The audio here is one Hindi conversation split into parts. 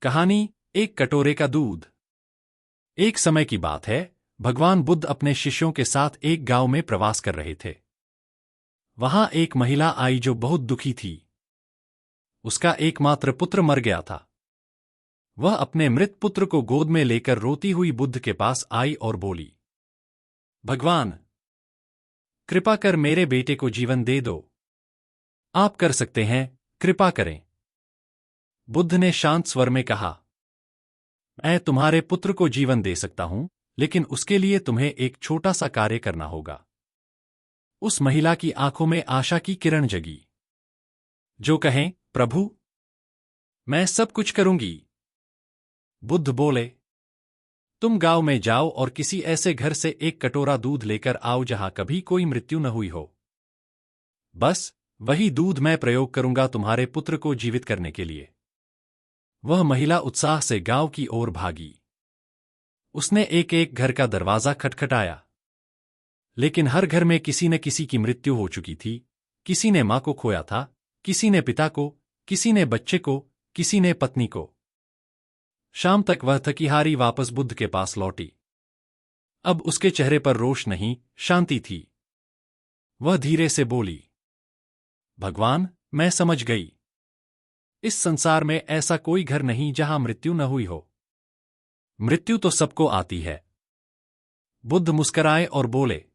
कहानी एक कटोरे का दूध। एक समय की बात है, भगवान बुद्ध अपने शिष्यों के साथ एक गांव में प्रवास कर रहे थे। वहां एक महिला आई जो बहुत दुखी थी। उसका एकमात्र पुत्र मर गया था। वह अपने मृत पुत्र को गोद में लेकर रोती हुई बुद्ध के पास आई और बोली, भगवान, कृपा कर मेरे बेटे को जीवन दे दो। आप कर सकते हैं, कृपा करें। बुद्ध ने शांत स्वर में कहा, मैं तुम्हारे पुत्र को जीवन दे सकता हूं, लेकिन उसके लिए तुम्हें एक छोटा सा कार्य करना होगा। उस महिला की आंखों में आशा की किरण जगी। जो कहें, प्रभु, मैं सब कुछ करूंगी। बुद्ध बोले, तुम गांव में जाओ और किसी ऐसे घर से एक कटोरा दूध लेकर आओ जहां कभी कोई मृत्यु न हुई हो। बस वही दूध मैं प्रयोग करूंगा तुम्हारे पुत्र को जीवित करने के लिए। वह महिला उत्साह से गांव की ओर भागी। उसने एक एक घर का दरवाजा खटखटाया। लेकिन हर घर में किसी न किसी की मृत्यु हो चुकी थी। किसी ने मां को खोया था, किसी ने पिता को, किसी ने बच्चे को, किसी ने पत्नी को। शाम तक वह थकी हारी वापस बुद्ध के पास लौटी। अब उसके चेहरे पर रोष नहीं, शांति थी। वह धीरे से बोली, भगवान, मैं समझ गई। इस संसार में ऐसा कोई घर नहीं जहां मृत्यु न हुई हो। मृत्यु तो सबको आती है। बुद्ध मुस्कराए और बोले,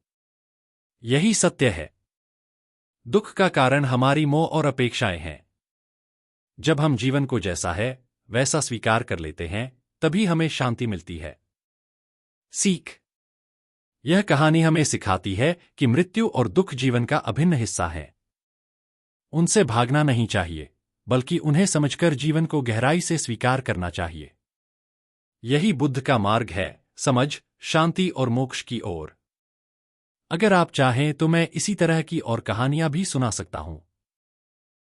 यही सत्य है। दुख का कारण हमारी मोह और अपेक्षाएं हैं। जब हम जीवन को जैसा है वैसा स्वीकार कर लेते हैं, तभी हमें शांति मिलती है। सीख। यह कहानी हमें सिखाती है कि मृत्यु और दुख जीवन का अभिन्न हिस्सा है। उनसे भागना नहीं चाहिए, बल्कि उन्हें समझकर जीवन को गहराई से स्वीकार करना चाहिए। यही बुद्ध का मार्ग है, समझ, शांति और मोक्ष की ओर। अगर आप चाहें तो मैं इसी तरह की और कहानियां भी सुना सकता हूं।